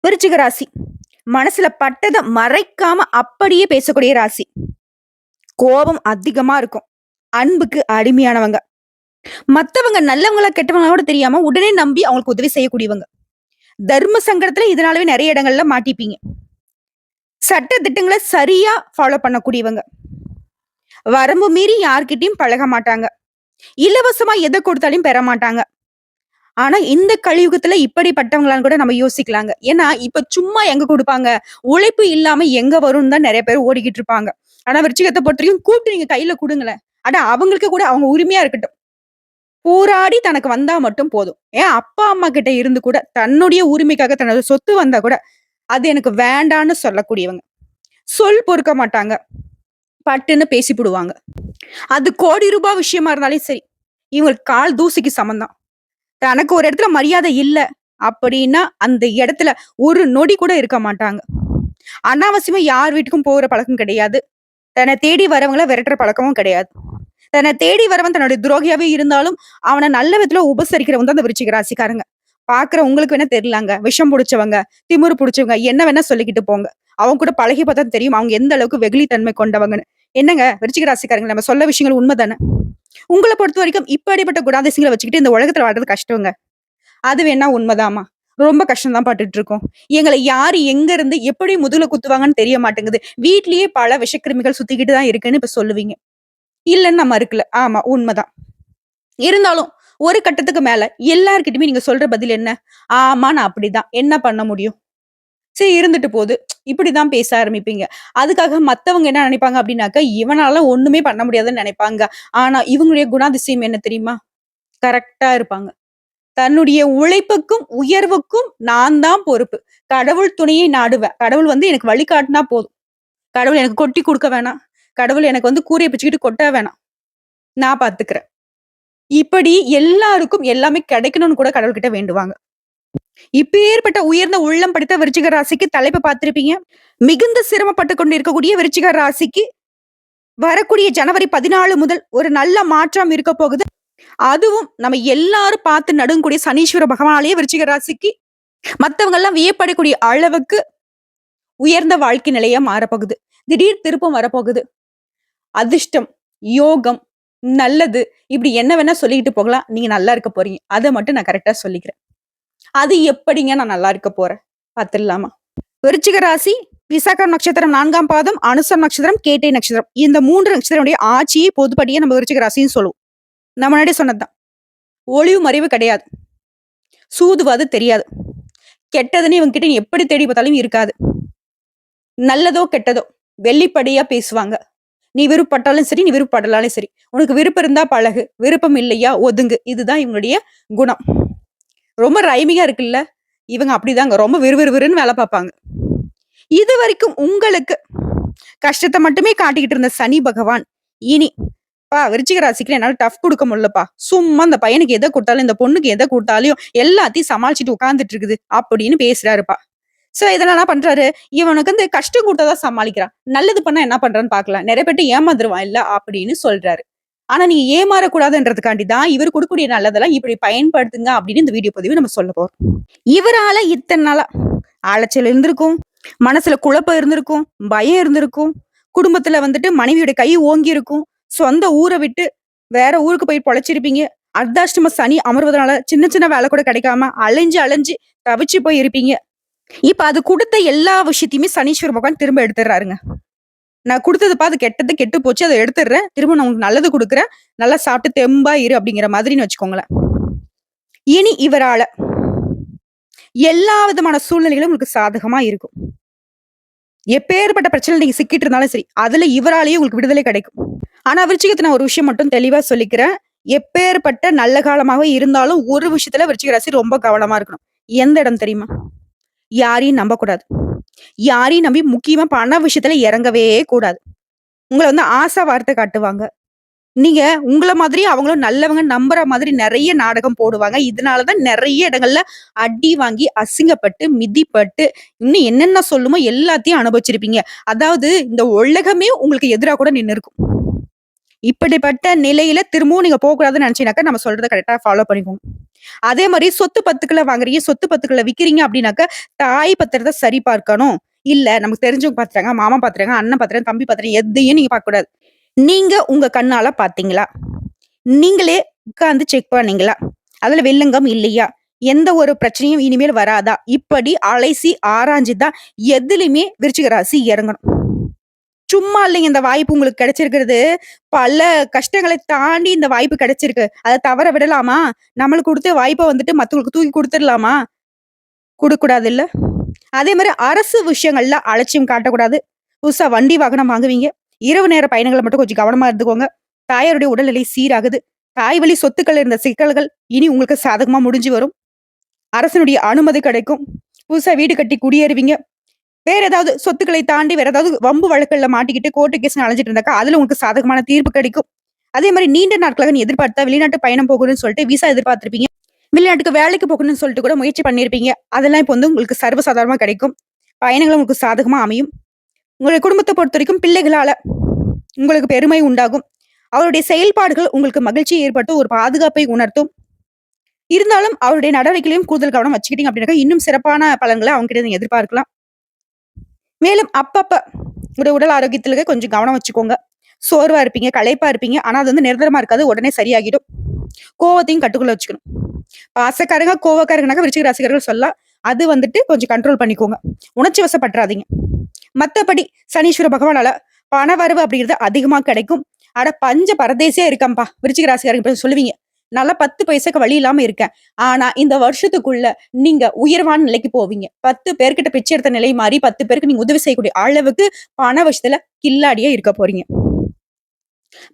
விருச்சிக ராசி. மனசுல பட்டத மறைக்காம அப்படியே பேசக்கூடிய ராசி. கோபம் அதிகமா இருக்கும். அன்புக்கு அடிமையானவங்க. மத்தவங்க நல்லவங்களா கெட்டவங்களா கூட தெரியாம உடனே நம்பி அவங்களுக்கு உதவி செய்யக்கூடியவங்க. தர்ம சங்கடத்துல இதனாலவே நெறைய இடங்கள்ல மாட்டிப்பீங்க. சட்ட திட்டங்கள சரியா ஃபாலோ பண்ணக்கூடியவங்க. வரம்பு மீறி யார்கிட்டயும் பழக மாட்டாங்க. இலவசமா எத கொடுத்தாலும் பெற மாட்டாங்க. ஆனா இந்த கலியுகத்துல இப்படிப்பட்டவங்களான்னு கூட நம்ம யோசிக்கலாங்க. ஏன்னா, இப்ப சும்மா எங்க குடுப்பாங்க? உழைப்பு இல்லாம எங்க வரும்னு தான் நெறைய பேர் ஓடிக்கிட்டு இருப்பாங்க. ஆனா விருச்சிகத்த பொறுத்தவரைக்கும் கூப்பிட்டு நீங்க கையில குடுங்களேன். அட அவங்களுக்கு கூட அவங்க உரிமையா இருக்கட்டும். போராடி தனக்கு வந்தா மட்டும் போதும். ஏன் அப்பா, அம்மா கிட்ட இருந்து கூட தன்னுடைய உரிமைக்காக தன்னோட சொத்து வந்தா கூட, அது எனக்கு வேண்டான்னு சொல்லக்கூடியவங்க. சொல் பொறுக்க மாட்டாங்க. பட்டுன்னு பேசிப்புடுவாங்க. அது கோடி ரூபாய் விஷயமா இருந்தாலும் சரி. இவங்களுக்கு கால் தூசிக்கு சமம் தான். தனக்கு ஒரு இடத்துல மரியாதை இல்ல அப்படின்னா, அந்த இடத்துல ஒரு நொடி கூட இருக்க மாட்டாங்க. அனாவசியமா யார் வீட்டுக்கும் போற பழக்கம் கிடையாது. தன்னை தேடி வரவங்கள விரட்டுற பழக்கமும் கிடையாது. தன்னை தேடி வரவன் தன்னுடைய துரோகியாவே இருந்தாலும், அவன நல்ல விதத்துல உபசரிக்கிறவங்க தான் அந்த விருச்சிக ராசிக்காரங்க. பாக்குற உங்களுக்கு வேணா தெரியலாங்க. விஷம் புடிச்சவங்க, திமிரு புடிச்சவங்க, என்ன வேணா சொல்லிக்கிட்டு போங்க. அவங்க கூட பழகி பார்த்தா தெரியும். அவங்க எந்த அளவுக்கு வெகுளித்தன்மை கொண்டவங்கன்னு. என்னங்க விருச்சிக ராசிக்காரங்க நம்ம சொல்ல விஷயங்கள் உண்மைதானே? உங்கள பொறுத்தவரைக்கும் இப்படிப்பட்ட குணாதிசயங்கள வச்சுக்கிட்டு இந்த உலகத்துல வாழ்றது கஷ்டங்க. அது வேணா உண்மைதாம்மா. ரொம்ப கஷ்டம் தான் பட்டுட்டு இருக்கோம். எங்கள யாரு எங்க இருந்து எப்படி முதுகுல குத்துவாங்கன்னு தெரிய மாட்டேங்குது. வீட்லயே பல விஷக்கிருமிகள் சுத்திக்கிட்டு தான் இருக்குன்னு இப்ப சொல்லுவீங்க. இல்லன்னு நான் மறுக்கல. ஆமா உண்மைதான். இருந்தாலும் ஒரு கட்டத்துக்கு மேல எல்லார்கிட்டயுமே நீங்க சொல்ற பதில் என்ன? ஆமா நான் அப்படிதான். என்ன பண்ண முடியும்? சரி இருந்துட்டு போது. இப்படிதான் பேச ஆரம்பிப்பீங்க. அதுக்காக மத்தவங்க என்ன நினைப்பாங்க அப்படின்னாக்க, இவனால ஒண்ணுமே பண்ண முடியாதுன்னு நினைப்பாங்க. ஆனா இவங்களுடைய குணாதிசயம் என்ன தெரியுமா? கரெக்ட்டா இருப்பாங்க. தன்னுடைய உழைப்புக்கும், உயர்வுக்கும் நான் தான் பொறுப்பு. கடவுள் துணையை நாடுவேன். கடவுள் வந்து எனக்கு வழிகாட்டுனா போதும். கடவுள் எனக்கு கொட்டி குடுக்க வேணாம். கடவுள் எனக்கு வந்து கூரைய பிச்சுக்கிட்டு கொட்ட வேணாம். நான் பாத்துக்கிறேன். இப்படி எல்லாருக்கும் எல்லாமே கிடைக்கணும்னு கூட கடவுள்கிட்ட வேண்டுவாங்க. இப்பேற்பட்ட உயர்ந்த உள்ளம் படைத்த விருச்சிக ராசிக்கு தலைப்பு பார்த்திருப்பீங்க. மிகுந்த சிரமப்பட்டு கொண்டு இருக்கக்கூடிய விருச்சிக ராசிக்கு வரக்கூடிய ஜனவரி 14 முதல் ஒரு நல்ல மாற்றம் இருக்க போகுது. அதுவும் நம்ம எல்லாரும் பார்த்து நடுங்கக்கூடிய சனீஸ்வர பகவானாலேயே விருச்சிக ராசிக்கு மத்தவங்க எல்லாம் வியப்படக்கூடிய அளவுக்கு உயர்ந்த வாழ்க்கை நிலையா மாறப்போகுது. திடீர் திருப்பம் வரப்போகுது. அதிர்ஷ்டம், யோகம், நல்லது இப்படி என்ன வேணா சொல்லிக்கிட்டு போகலாம். நீங்க நல்லா இருக்க போறீங்க. அத மட்டும் நான் கரெக்ட்டா சொல்லிக்கிறேன். அது எப்படிங்க நான் நல்லா இருக்க போறேன்? பாத்துடலாமா? விருச்சிக ராசி, விசாகம் நட்சத்திரம் 4ஆம் பாதம், அனுசம் நட்சத்திரம், கேட்டை நட்சத்திரம். இந்த 3 நட்சத்திரமுடைய ஆட்சியை பொதுப்படியே நம்ம விருச்சிக ராசின்னு சொல்லுவோம். நான் முன்னாடியே சொன்னதுதான். ஒளிவு மறைவு கிடையாது. சூதுவாது தெரியாது. கெட்டதுன்னு இவங்க கிட்ட நீ எப்படி தேடி பார்த்தாலும் இருக்காது. நல்லதோ கெட்டதோ வெளிப்படையா பேசுவாங்க. நீ விருப்பப்பட்டாலும் சரி, நீ விருப்பப்படலாலும் சரி. உனக்கு விருப்பம் இருந்தா பழகு. விருப்பம் இல்லையா ஒதுங்கு. இதுதான் இவங்களுடைய குணம். ரொம்ப ரைமிங்கா இருக்குல்ல? இவங்க அப்படிதாங்க. ரொம்ப விறுவிறுவிறுன்னு வேலை பார்ப்பாங்க. இதுவரைக்கும் உங்களுக்கு கஷ்டத்த மட்டுமே காட்டிக்கிட்டு இருந்த சனி பகவான், இனி விருச்சிக ராசிக்கு என்னால டஃப் குடுக்க முடியலப்பா. சும்மா இந்த பையனுக்கு எத குடுத்தாலும், இந்த பொண்ணுக்கு எத குடுத்தாலும் எல்லாத்தையும் சமாளிச்சுட்டு உட்கார்ந்துட்டு இருக்குது அப்படின்னு பேசுறாருப்பா. சோ இதெல்லாம் என்ன பண்றாரு? இவனுக்கு வந்து கஷ்டம் குடுத்தா சமாளிக்கிறான். நல்லது பண்ணா என்ன பண்றான்னு பார்க்கலாம். நெறைய பேர்ட்ட ஏமாந்துருவான் இல்ல அப்படின்னு சொல்றாரு. ஆனா நீங்க ஏமாறக்கூடாதுன்றதுக்காண்டி தான் இவர் குடுக்கக்கூடிய நல்லதெல்லாம் இப்படி பயன்படுத்துங்க அப்படின்னு இந்த வீடியோ பதிவு நம்ம சொல்ல போறோம். இவரால இத்தனை நாளா அலைச்சல் இருந்திருக்கும், மனசுல குழப்பம் இருந்திருக்கும், பயம் இருந்திருக்கும், குடும்பத்துல வந்துட்டு மனைவியோட கை ஓங்கி இருக்கும், சொந்த ஊரை விட்டு வேற ஊருக்கு போய் பொழைச்சிருப்பீங்க. அர்த்தாஷ்டம சனி அமர்வதனால சின்ன சின்ன வேலை கூட கிடைக்காம அலைஞ்சு அலைஞ்சு தவிச்சு போய் இருப்பீங்க. இப்ப அது குடுத்த எல்லா விஷயத்தையுமே சனீஸ்வர பகவான் திரும்ப எடுத்துடுறாருங்க. நான் குடுத்ததுப்பா அது கெட்டது கெட்டு போச்சு அதை எடுத்துடுறேன். திரும்ப நான் உங்களுக்கு நல்லது குடுக்குறேன். நல்லா சாப்பிட்டு தெம்பா இரு அப்படிங்கிற மாதிரின்னு வச்சுக்கோங்களேன். இனி இவரால எல்லா விதமான சூழ்நிலைகளும் உங்களுக்கு சாதகமா இருக்கும். எப்பேற்பட்ட பிரச்சனை நீங்க சிக்கிட்டு இருந்தாலும் சரி, அதுல இவராலேயே உங்களுக்கு விடுதலை கிடைக்கும். ஆனா விருச்சிகத்தை நான் ஒரு விஷயம் மட்டும் தெளிவா சொல்லிக்கிறேன். எப்பேற்பட்ட நல்ல காலமாக இருந்தாலும் ஒரு விஷயத்துல விருச்சிக ராசி ரொம்ப கவனமா இருக்கணும். எந்த இடம் தெரியுமா? யாரையும் நம்பக்கூடாது. யாரையும் நம்பி முக்கியமா பண விஷயத்துல இறங்கவே கூடாது. உங்கள வந்து ஆசை வார்த்தை காட்டுவாங்க. நீங்க உங்கள மாதிரி அவங்களும் நல்லவங்க நம்புற மாதிரி நெறைய நாடகம் போடுவாங்க. இதனாலதான் நெறைய இடங்கள்ல அடி வாங்கி, அசிங்கப்பட்டு, மிதிப்பட்டு, இன்னும் என்னென்ன சொல்லுமோ எல்லாத்தையும் அனுபவிச்சிருப்பீங்க. அதாவது இந்த உலகமே உங்களுக்கு எதிரா கூட நின்னு இருக்கும். இப்படிப்பட்ட நிலையில திரும்பவும் நீங்க போகக்கூடாதுன்னு நினைச்சீங்கன்னாக்கா, நம்ம சொல்றத கரெக்ட்டா ஃபாலோ பண்ணிக்கோங்க. அதே மாரி சொத்து பத்துக்கள வாங்குறீங்க, சொத்து பத்துக்கள விக்கிறீங்க அப்படின்னாக்க, தாய் பத்திரத்த சரி பார்க்கணும். இல்ல நமக்கு தெரிஞ்சவங்க பாத்துட்டாங்க, மாமா பாத்துட்டாங்க, அண்ணன் பாத்துட்டாங்க, தம்பி பாத்துட்டாங்க, எதையும் நீங்க பார்க்கக்கூடாது. நீங்க உங்க கண்ணால பாத்தீங்களா? நீங்களே உட்கார்ந்து செக் பண்ணீங்களா? அதுல வில்லங்கம் இல்லையா? எந்த ஒரு பிரச்சனையும் இனிமேல் வராதா? இப்படி அலைசி ஆராய்ஞ்சு தான் எதுலயுமே விருச்சிக ராசி இறங்கணும். சும்மா இல்லைங்க இந்த வாய்ப்பு உங்களுக்கு கிடைச்சிருக்கிறது. பல கஷ்டங்களை தாண்டி இந்த வாய்ப்பு கிடைச்சிருக்கு. அத தவற விடலாமா? நம்மளுக்கு குடுத்த வாய்ப்ப வந்துட்டு மத்தவங்களுக்கு தூக்கி குடுத்துறலாமா? குடுக்கக்கூடாதுல்ல? அதே மாரி அரசு விஷயங்கள்ல அலட்சியம் காட்டக்கூடாது. புதுசா வண்டி, வாகனம் வாங்குவீங்க. இரவு நேர பயணங்கள மட்டும் கொஞ்சம் கவனமா இருந்துக்கோங்க. தாயாருடைய உடல்நிலை சீராகுது. தாய் வழி சொத்துக்கள் இருந்த சிக்கல்கள் இனி உங்களுக்கு சாதகமா முடிஞ்சு வரும். அரசனுடைய அனுமதி கிடைக்கும். புதுசா வீடு கட்டி குடியேறுவீங்க. வேற ஏதாவது சொத்துக்களை தாண்டி வேற ஏதாவது வம்பு வழக்குகள்ல மாட்டிக்கிட்டு கோர்ட்டு கேஸ்ன்னு அலைஞ்சிட்டு இருந்தாக்கா, அதுல உங்களுக்கு சாதகமான தீர்ப்பு கிடைக்கும். அதே மாரி நீண்ட நாட்களாக நீ எதிர்பார்த்தா வெளிநாட்டு பயணம் போகணும்னு சொல்லிட்டு விசா எதிர்பார்த்திருப்பீங்க. வெளிநாட்டுக்கு வேலைக்கு போகணும்னு சொல்லிட்டு கூட முயற்சி பண்ணியிருப்பீங்க. அதெல்லாம் இப்ப வந்து உங்களுக்கு சர்வசாதாரணமா கிடைக்கும். பயணங்கள் உங்களுக்கு சாதகமா அமையும். உங்களுடைய குடும்பத்த பொறுத்தவரைக்கும் பிள்ளைகளால உங்களுக்கு பெருமை உண்டாகும். அவருடைய செயல்பாடுகள் உங்களுக்கு மகிழ்ச்சியை ஏற்படுத்தும், ஒரு பாதுகாப்பை உணர்த்தும். இருந்தாலும் அவருடைய நடவடிக்கையிலும் கூடுதல் கவனம் வச்சுக்கிட்டீங்க அப்படின்னாக்கா, இன்னும் சிறப்பான பலன்கள அவங்க கிட்ட நீங்க எதிர்பார்க்கலாம். மேலும் அப்பப்ப உங்களுடைய உடல் ஆரோக்கியத்துல கொஞ்சம் கவனம் வச்சுக்கோங்க. சோர்வா இருப்பீங்க, களைப்பா இருப்பீங்க. ஆனா அது வந்து நிரந்தரமா இருக்காது. உடனே சரியாகிடும். கோவத்தையும் கட்டுக்குள்ள வச்சுக்கணும். பாசக்காரங்க, கோவக்காரங்கனாக்க விருச்சிக ராசிக்காரர்கள் சொல்லலாம். அது வந்துட்டு கொஞ்சம் கண்ட்ரோல் பண்ணிக்கோங்க. உணர்ச்சி வசப்பட்டுறாதீங்க. மத்தபடி சனீஸ்வர பகவானால பணவரவு அப்படிங்கிறது அதிகமா கிடைக்கும். அட பஞ்ச பரதேசியா இருக்கேன்பா விருச்சிக ராசிக்காரங்க சொல்லுவீங்க. நல்லா 10 பைசாக்கு வழி இல்லாம இருக்கேன். ஆனா இந்த வருஷத்துக்குள்ள நீங்க உயர்வான நிலைக்கு போவீங்க. 10 பேர்கிட்ட பிச்சை எடுத்த நிலை மாறி 10 பேருக்கு நீங்க உதவி செய்யக்கூடிய அளவுக்கு பண விஷயத்துல கில்லாடியா இருக்க போறீங்க.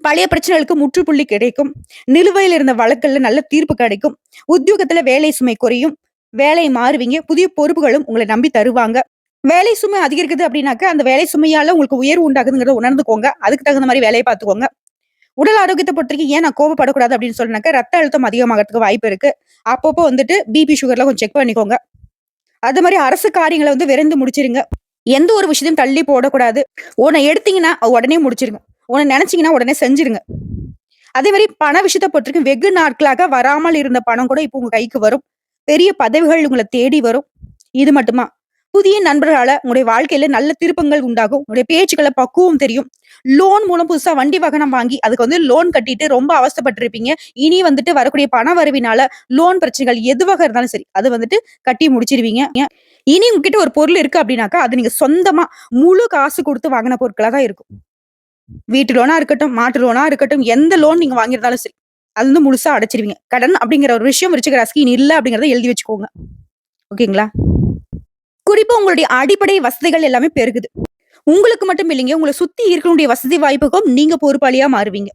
பழைய பிரச்சனைகளுக்கு முற்றுப்புள்ளி கிடைக்கும். நிலுவையில் இருந்த வழக்குகள்ல நல்ல தீர்ப்பு கிடைக்கும். உத்தியோகத்துல வேலை சுமை குறையும். வேலை மாறுவீங்க. புதிய பொறுப்புகளும் உங்களை நம்பி தருவாங்க. வேலை சுமை அதிகரிக்குது அப்படின்னாக்க, அந்த வேலை சுமையால உங்களுக்கு உயர்வு உண்டாகுதுங்கிறத உணர்ந்துக்கோங்க. அதுக்கு தகுந்த மாரி வேலைய பார்த்துக்கோங்க. உடல் ஆரோக்கியத்த பொறுத்தவரைக்கும் ஏன் நான் கோவப்படக்கூடாது அப்படின்னு சொன்னாக்க, ரத்த அழுத்தம் அதிகமாகறதுக்கு வாய்ப்பு இருக்கு. அப்பப்போ வந்துட்டு பிபி, சுகர்லாம் கொஞ்சம் செக் பண்ணிக்கோங்க. அது மாரி அரசு காரியங்கள வந்து விரைந்து முடிச்சிருங்க. எந்த ஒரு விஷயத்தையும் தள்ளி போடக்கூடாது. ஒண்ண எடுத்தீங்கன்னா, உடனே முடிச்சிருங்க. ஒண்ணு நெனச்சீங்கன்னா உடனே செஞ்சுருங்க. அதே மாரி பண விஷயத்த பொறுத்தவரைக்கும் வெகு நாட்களாக வராமல் இருந்த பணம் கூட இப்போ உங்க கைக்கு வரும். பெரிய பதவிகள் உங்கள தேடி வரும். இது மட்டுமா? புதிய நண்பர்களால உங்களுடைய வாழ்க்கையில நல்ல திருப்பங்கள் உண்டாகும். உங்களுடைய பேச்சுக்கள பக்குவம் தெரியும். லோன் மூலம் புதுசா வண்டி வாகனம் வாங்கி, அதுக்கு வந்து லோன் கட்டிட்டு ரொம்ப அவஸ்தைப்பட்டுருப்பீங்க. இனி வந்துட்டு வரக்கூடிய பண வரவினால லோன் பிரச்சனைகள் எதுவாக இருந்தாலும் சரி, அது வந்துட்டு கட்டி முடிச்சிருவீங்க. இனி உங்ககிட்ட ஒரு பொருள் இருக்கு அப்படின்னாக்கா, அது நீங்க சொந்தமா முழு காசு குடுத்து வாங்குன பொருட்களா தான் இருக்கும். வீட்டு லோனா இருக்கட்டும், மாட்டு லோனா இருக்கட்டும், எந்த லோன் நீங்க வாங்கியிருந்தாலும் சரி, அது வந்து முழுசா அடைச்சிருவீங்க. கடன் அப்படிங்கிற ஒரு விஷயம் விருச்சிக ராசிக்கு இனி இல்ல அப்படிங்கிறத எழுதி வச்சுக்கோங்க. ஓகேங்களா? குறிப்பா உங்களுடைய அடிப்படை வசதிகள் எல்லாமே பெருகுது. உங்களுக்கு மட்டும் இல்லைங்க. உங்கள சுத்தி இருக்கக்கூடிய வசதி வாய்ப்புக்கும் நீங்க பொறுப்பாளியா மாறுவீங்க.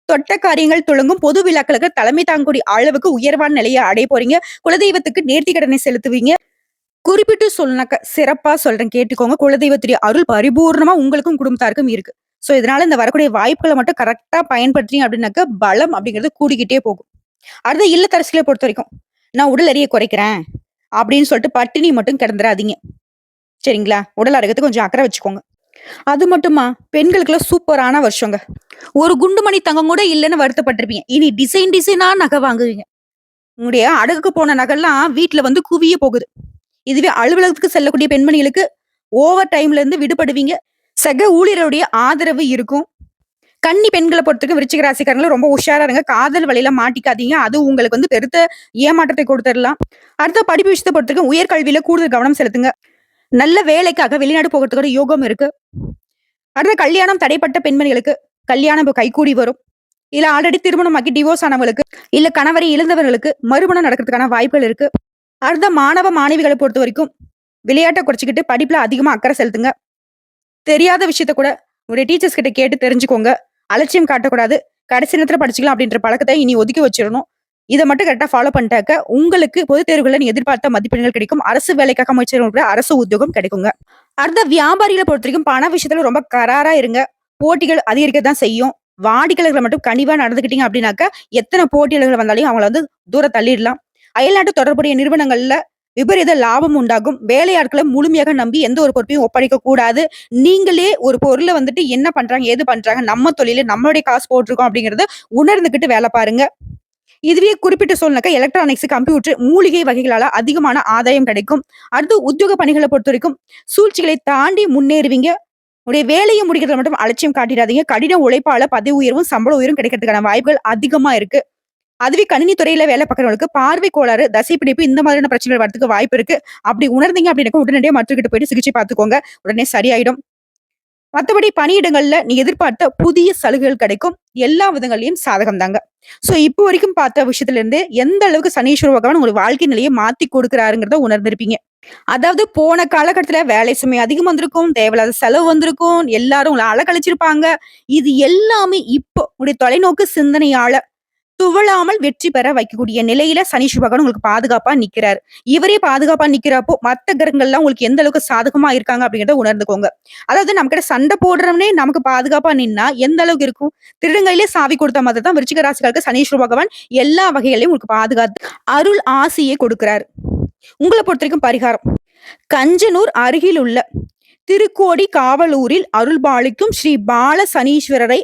தொட்ட காரியங்கள் துளங்கும். பொது விழாக்களுக்கு தலைமை தாங்கக்கூடிய அளவுக்கு உயர்வான நிலைய அடைய போறீங்க. குலதெய்வத்துக்கு நேர்த்தி கடனை செலுத்துவீங்க. குறிப்பிட்டு சொல்லனாக்க சிறப்பா சொல்றேன் கேட்டுக்கோங்க. குலதெய்வத்துடைய அருள் பரிபூர்ணமா உங்களுக்கும் குடும்பத்தாருக்கும் இருக்கு. சோ இதனால இந்த வரக்கூடிய வாய்ப்புகள மட்டும் கரெக்ட்டா பயன்படுத்தீங்க அப்படின்னாக்க, பலம் அப்படிங்கிறது கூடிக்கிட்டே போகும். அடுத்து இல்லத்தரசிகள பொறுத்தவரைக்கும், நான் உடல் எடைய குறைக்கிறேன் அப்படின்னு சொல்லிட்டு பட்டினி மட்டும் கிடந்துராதீங்க. சரிங்களா? உடல் ஆரோக்கியத்துக்கு கொஞ்சம் அக்கறை வச்சுக்கோங்க. அது மட்டுமா, பெண்களுக்கெல்லாம் சூப்பரான வருஷங்க. ஒரு குண்டுமணி தங்கம் கூட இல்லன்னு வருத்தப்பட்டுருப்பீங்க. இனி டிசைன் டிசைனா நகை வாங்குவீங்க. உங்களுடைய அடகுக்கு போன நகைலாம் வீட்ல வந்து குவிய போகுது. இதுவே அலுவலகத்துக்கு செல்லக்கூடிய பெண்மணிகளுக்கு ஓவர் டைம்ல இருந்து விடுபடுவீங்க. சக ஊழியருடைய ஆதரவு இருக்கும். கன்னி பெண்கள பொறுத்தவரைக்கும் விருச்சிக ராசிக்காரங்கள ரொம்ப உஷாரா இருங்க. காதல் வலையில மாட்டிக்காதீங்க. அது உங்களுக்கு வந்து பெருத்த ஏமாற்றத்தை கொடுத்துடலாம். அடுத்த படிப்பு விஷயத்த பொறுத்தவரைக்கும் உயர்கல்வியில கூடுதல் கவனம் செலுத்துங்க. நல்ல வேலைக்காக வெளிநாடு போகறதுக்கு யோகம் இருக்கு. அடுத்த கல்யாணம் தடைப்பட்ட பெண்மணிகளுக்கு கல்யாணம் இப்ப கைகூடி வரும். இல்ல ஆல்ரெடி திருமணமாக்கி டிவோர்ஸ் ஆனவங்களுக்கு, இல்ல கணவரை இழந்தவர்களுக்கு மறுமணம் நடக்கிறதுக்கான வாய்ப்புகள் இருக்கு. அடுத்த மாணவ மாணவிகளை பொறுத்த வரைக்கும் விளையாட்டை குறைச்சிக்கிட்டு படிப்புல அதிகமா அக்கறை செலுத்துங்க. தெரியாத விஷயத்த கூட உங்களுடைய டீச்சர்ஸ் கிட்ட கேட்டு தெரிஞ்சுக்கோங்க. அலட்சியம் காட்டக்கூடாது. கடைசி நேரத்துல படிச்சுக்கலாம் அப்படின்ற பழக்கத்தை இனி ஒதுக்கி வச்சிடணும். இத மட்டும் கரெக்ட்டா ஃபாலோ பண்ணிட்டாக்க, உங்களுக்கு பொதுத் தேர்வுகள்ல நீங்க எதிர்பார்த்த மதிப்பெண்கள் கிடைக்கும். அரசு வேலைக்காக முயற்சி செய்றவங்களுக்கு அரசு உத்தியோகம் கிடைக்குங்க. அடுத்த வியாபாரிகள பொறுத்தவரைக்கும் பண விஷயத்துல ரொம்ப கராரா இருங்க. போட்டிகள் அதிகரிக்க தான் செய்யும். வாடிக்கையாளர்கள மட்டும் கனிவா நடந்துக்கிட்டீங்க அப்படின்னாக்க, எத்தன போட்டியாளர்கள் வந்தாலும் அவங்கள வந்து தூர தள்ளிடலாம். அயல்நாட்டு தொடர்புடைய நிறுவனங்கள்ல விபரீத லாபம் உண்டாகும். வேலையாட்கள முழுமையாக நம்பி எந்த ஒரு பொறுப்பையும் ஒப்படைக்க கூடாது. நீங்களே ஒரு பொருள வந்துட்டு என்ன பண்றாங்க, ஏது பண்றாங்க, நம்ம தொழிலு நம்மளுடைய காசு போட்டுருக்கோம் அப்படிங்கிறத உணர்ந்துகிட்டு வேல பாருங்க. இதுவே குறிப்பிட்ட சொல்லனாக்கா எலக்ட்ரானிக்ஸ், கம்ப்யூட்டர், மூலிகை வகைகளால அதிகமான ஆதாயம் கிடைக்கும். அடுத்து உத்தியோக பணிகள பொறுத்தவரைக்கும் சூழ்ச்சிகளை தாண்டி முன்னேறுவீங்க. உடைய வேலைய முடிக்கிறதுல மட்டும் அலட்சியம் காட்டிடாதீங்க. கடின உழைப்பால பதவி உயர்வும், சம்பள உயர்வும் கிடைக்கிறதுக்கான வாய்ப்புகள் அதிகமா இருக்கு. அதுவே கணினி துறையில வேலை பார்க்கிறவங்களுக்கு பார்வை கோளாறு, தசைப்பிடிப்பு இந்த மாதிரியான பிரச்சனைகள் வரதுக்கு வாய்ப்பு இருக்கு. அப்படி உணர்ந்தீங்க அப்படின்னாக்க உடனடியா மருத்துவர்கிட்ட போயிட்டு சிகிச்சை பார்த்துக்கோங்க. உடனே சரியாயிடும். மத்தபடி பணியிடங்கள்ல நீங்க எதிர்பார்த்த புதிய சலுகைகள் கிடைக்கும். எல்லா விதங்கள்லயும் சாதகம் தாங்க. சோ இப்போ வரைக்கும் பார்த்த விஷயத்துல இருந்து எந்த அளவுக்கு சனீஸ்வர பகவான் உங்க வாழ்க்கை நிலையை மாத்தி கொடுக்குறாருங்கிறத உணர்ந்திருப்பீங்க. அதாவது போன காலகட்டத்துல வேலை சுமை அதிகம் வந்திருக்கும், தேவையில்லாத செலவு வந்திருக்கும், எல்லாரும் உங்கள அலக்கழிச்சிருப்பாங்க. இது எல்லாமே இப்போ உங்களுடைய தொலைநோக்கு சிந்தனையால துவழாமல் வெற்றி பெற வைக்கக்கூடிய நிலையில சனீஸ்வர பகவான் உங்களுக்கு பாதுகாப்பா நிக்கிறாரு. இவரே பாதுகாப்பா நிக்கிறப்போ, மத்த கிரகங்கள்லாம் உங்களுக்கு எந்த அளவுக்கு சாதகமா இருக்காங்க அப்படிங்கிறத உணர்ந்துக்கோங்க. அதாவது நம்மகிட்ட சண்டை போடுறவனே நமக்கு பாதுகாப்பா நின்னா எந்த அளவுக்கு இருக்கும்? திருடங்கையிலே சாவி கொடுத்த மாதிரி தான் விருச்சிக ராசிக்காருக்கு சனீஸ்வர பகவான் எல்லா வகைகளையும் உங்களுக்கு பாதுகாத்து அருள் ஆசியை கொடுக்கிறாரு. உங்கள பொறுத்தவரைக்கும் பரிகாரம். கஞ்சனூர் அருகில் உள்ள திருக்கோடி காவலூரில் அருள்பாலிக்கும் ஸ்ரீ பால சனீஸ்வரரை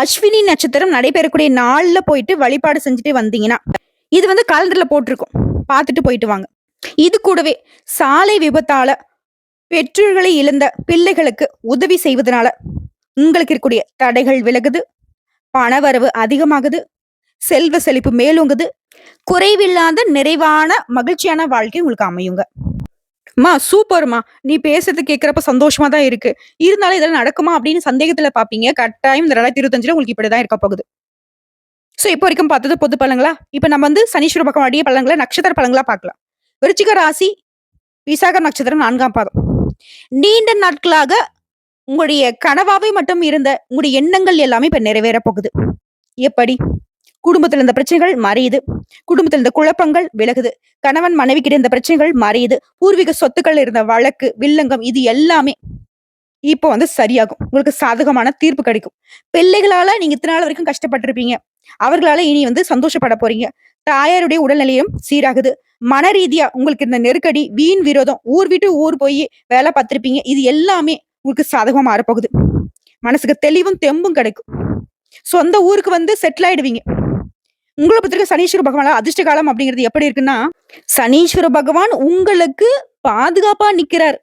அஸ்வினி நட்சத்திரம் நடைபெறக்கூடிய நாள்ல போயிட்டு வழிபாடு செஞ்சுட்டு வந்தீங்கன்னா, இது வந்து காலண்டர்ல போட்டிருக்கும். பார்த்துட்டு போயிட்டு வாங்க. இது கூடவே சாலை விபத்தால பெற்றோர்களை இழந்த பிள்ளைகளுக்கு உதவி செய்வதனால உங்களுக்கு இருக்கக்கூடிய தடைகள் விலகுது, பணவரவு அதிகமாகுது, செல்வ செழிப்பு மேலோங்குது, குறைவில்லாத நிறைவான மகிழ்ச்சியான வாழ்க்கை உங்களுக்கு அமையுங்க. சூப்பர்மா. நீ பேசுறது கேட்கிறப்ப சந்தோஷமா தான் இருக்கு. இருந்தாலும் இதெல்லாம் நடக்குமா அப்படின்னு சந்தேகத்துல பாப்பீங்க. கட்டாயம் இந்த 2025ல உங்களுக்கு இப்படிதான் இருக்க போகுது. சோ இப்போ வரைக்கும் பார்த்தது பொது பலன்களா? இப்ப நம்ம வந்து சனீஸ்வர பகவான் அடிய பலன்கள நட்சத்திர பலன்களா பார்க்கலாம். விருச்சிக ராசி, விசாகம் நட்சத்திரம் 4ஆம் பாதம். நீண்ட நாட்களாக உங்களுடைய கனவாவே மட்டும் இருந்த உங்களுடைய எண்ணங்கள் எல்லாமே இப்ப நிறைவேற போகுது. எப்படி? குடும்பத்துல இருந்த பிரச்சனைகள் மறையுது. குடும்பத்துல இருந்த குழப்பங்கள் விலகுது. கணவன் மனைவிக்கிட்ட இருந்த பிரச்சனைகள் மறையுது. பூர்வீக சொத்துக்கள் இருந்த வழக்கு, வில்லங்கம் இது எல்லாமே இப்போ வந்து சரியாகும். உங்களுக்கு சாதகமான தீர்ப்பு கிடைக்கும். பிள்ளைகளால நீங்க இத்தனை நாள் வரைக்கும் கஷ்டப்பட்டிருப்பீங்க. அவர்களால இனி வந்து சந்தோஷப்பட போறீங்க. தாயாருடைய உடல்நிலையும் சீராகுது. மன ரீதியா உங்களுக்கு இந்த நெருக்கடி, வீண் விரோதம், ஊர் விட்டு ஊர் போய் வேலை பார்த்திருப்பீங்க. இது எல்லாமே உங்களுக்கு சாதகமா மாறப்போகுது. மனசுக்கு தெளிவும் தெம்பும் கிடைக்கும். சொந்த ஊருக்கு வந்து செட்டில் ஆயிடுவீங்க. உங்கள பொறுத்தவரைக்கும் சனீஸ்வர பகவான் அதிர்ஷ்ட காலம் அப்படிங்கிறது எப்படி இருக்குன்னா, சனீஸ்வர பகவான் உங்களுக்கு பாதுகாப்பா நிக்கிறார்.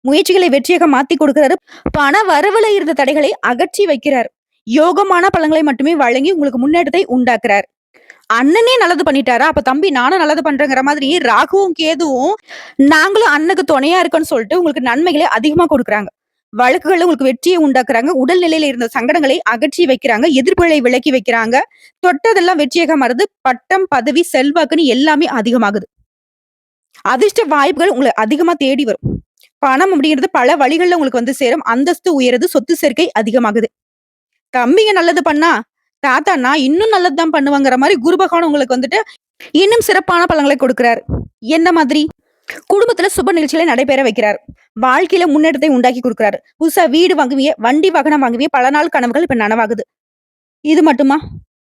முயற்சிகளை வெற்றியாக மாத்தி கொடுக்கிறாரு. பண வரவுல இருந்த தடைகளை அகற்றி வைக்கிறார். யோகமான பலன்களை மட்டுமே வழங்கி உங்களுக்கு முன்னேற்றத்தை உண்டாக்குறார். அண்ணனே நல்லது பண்ணிட்டாரா, அப்ப தம்பி நானும் நல்லது பண்றேங்கிற மாதிரி ராகுவும் கேதுவும் நாங்களும் அண்ணனுக்கு துணையா இருக்கோன்னு சொல்லிட்டு உங்களுக்கு நன்மைகளை அதிகமா கொடுக்குறாங்க. வழக்குகள்ல உங்களுக்கு வெற்றியை உண்டாக்குறாங்க. உடல்நிலையில இருந்த சங்கடங்களை அகற்றி வைக்கிறாங்க. எதிர்ப்புகளை விலக்கி வைக்கிறாங்க. தொட்டதெல்லாம் வெற்றியாக மாறுது. பட்டம், பதவி, செல்வாக்குன்னு எல்லாமே அதிகமாகுது. அதிர்ஷ்ட வாய்ப்புகள் உங்களை அதிகமா தேடி வரும். பணம் அப்படிங்கிறது பல வழிகள்ல உங்களுக்கு வந்து சேரும். அந்தஸ்து உயருது. சொத்து சேர்க்கை அதிகமாகுது. தம்பிங்க நல்லது பண்ணா, தாத்தா நான் இன்னும் நல்லதுதான் பண்ணுவாங்கிற மாதிரி குரு பகவான் உங்களுக்கு வந்துட்டு இன்னும் சிறப்பான பலன்களை கொடுக்கிறார். என்ன மாதிரி? குடும்பத்துல சுப நிகழ்ச்சிகளை நடைபெற வைக்கிறார். வாழ்க்கையில முன்னேற்றத்தை உண்டாக்கி கொடுக்கிறாரு. புதுசா வீடு வாங்குவிய, வண்டி வாகனம் வாங்குவிய, பல நாள் கனவுகள் இப்ப நனவாகுது. இது மட்டுமா?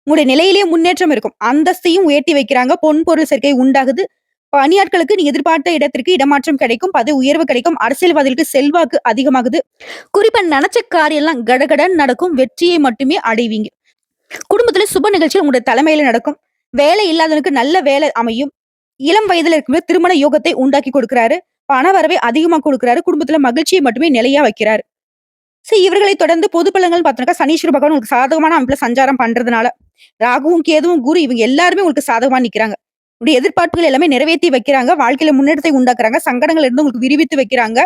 உங்களுடைய நிலையிலேயே முன்னேற்றம் இருக்கும். அந்தஸ்தையும் உயர்த்தி வைக்கிறாங்க. பொன் பொருள் சேர்க்கை உண்டாகுது. பணியாட்களுக்கு நீ எதிர்பார்த்த இடத்திற்கு இடமாற்றம் கிடைக்கும். பதவி உயர்வு கிடைக்கும். அரசியல்வாதிகளுக்கு செல்வாக்கு அதிகமாகுது. குறிப்பா நினைச்ச காரியம் எல்லாம் கடகடன் நடக்கும். வெற்றியை மட்டுமே அடைவீங்க. குடும்பத்துல சுப நிகழ்ச்சிகள் உங்களுடைய தலைமையில நடக்கும். வேலை இல்லாதவனுக்கு நல்ல வேலை அமையும். இளம் வயதுல இருக்கும்போது திருமண யோகத்தை உண்டாக்கி கொடுக்கிறாரு. பண வரவை அதிகமா கொடுக்கிறாரு. குடும்பத்துல மகிழ்ச்சியை மட்டுமே நிலையா வைக்கிறாரு. சரி, இவர்களை தொடர்ந்து பொது பலன்கள் பார்த்தோம்னா சனீஸ்வர பகவான் உங்களுக்கு சாதகமான அமைப்புல சஞ்சாரம் பண்றதுனால ராகுவும் கேதுவும் குரு இவங்க எல்லாருமே உங்களுக்கு சாதகமா நிக்கிறாங்க. உடைய எதிர்பார்ப்புகள் எல்லாமே நிறைவேற்றி வைக்கிறாங்க. வாழ்க்கையில முன்னேற்றத்தை உண்டாக்குறாங்க. சங்கடங்கள் இருந்து உங்களுக்கு விரிவித்து வைக்கிறாங்க.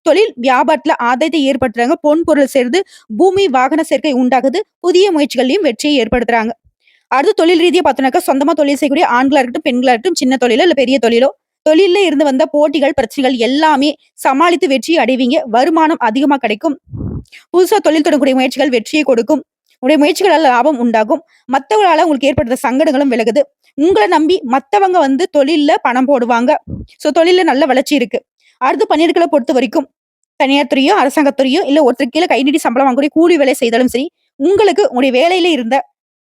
தொழில் வியாபாரத்துல ஆதாயத்தை ஏற்படுத்துறாங்க. பொன் பொருள் சேர்ந்து பூமி வாகன சேர்க்கை உண்டாகுது. புதிய முயற்சிகளையும் வெற்றியை ஏற்படுத்துறாங்க. அடுத்து தொழில் ரீதியா பார்த்தோம்னாக்கா சொந்தமா தொழில் செய்யக்கூடிய ஆண்களா இருக்கட்டும், பெண்களா இருக்கட்டும், சின்ன தொழிலோ இல்ல பெரிய தொழிலோ, தொழில்ல இருந்து வந்த போட்டிகள், பிரச்சனைகள் எல்லாமே சமாளித்து வெற்றி அடைவீங்க. வருமானம் அதிகமா கிடைக்கும். புதுசா தொழில் தொடங்கக்கூடிய முயற்சிகள் வெற்றியை கொடுக்கும். உடைய முயற்சிகளால் லாபம் உண்டாகும். மத்தவங்களால உங்களுக்கு ஏற்படுத்த சங்கடங்களும் விலகுது. உங்களை நம்பி மத்தவங்க வந்து தொழில்ல பணம் போடுவாங்க. சோ தொழில்ல நல்ல வளர்ச்சி இருக்கு. அடுத்து பணியாட்களை பொறுத்த வரைக்கும் தனியார் துறையோ, அரசாங்கத்துறையோ இல்ல ஒருத்தருக்கு கீழே கை நீட்டி சம்பளம் வாங்கக்கூடிய கூலி வேலை செய்தாலும் சரி, உங்களுக்கு உங்களுடைய வேலையில இருந்த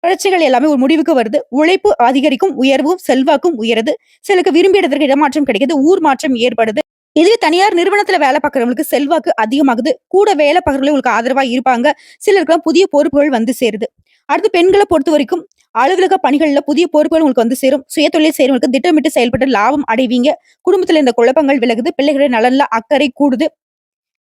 பிரச்சனைகள் எல்லாமே ஒரு முடிவுக்கு வருது. உழைப்பு அதிகரிக்கும், உயர்வும், செல்வாக்கும் உயருது. சிலருக்கு விரும்பிய இடத்திற்கு இடமாற்றம் கிடைக்குது. ஊர் மாற்றம் ஏற்படுது. இதுவே தனியார் நிறுவனத்துல வேலை பார்க்கிறவங்களுக்கு செல்வாக்கு அதிகமாகுது. கூட வேலை பார்க்கிறவங்களே உங்களுக்கு ஆதரவா இருப்பாங்க. சிலருக்குலாம் புதிய பொறுப்புகள் வந்து சேருது. அடுத்து பெண்கள பொறுத்தவரைக்கும் அலுவலக பணிகள்ல புதிய பொறுப்புகள் உங்களுக்கு வந்து சேரும். சுயதொழில் செய்றவங்களுக்கு திட்டமிட்டு செயல்பட்டு லாபம் அடைவீங்க. குடும்பத்துல இருந்த குழப்பங்கள் விலகுது. பிள்ளைகளின் நலன்ல அக்கறை கூடுது.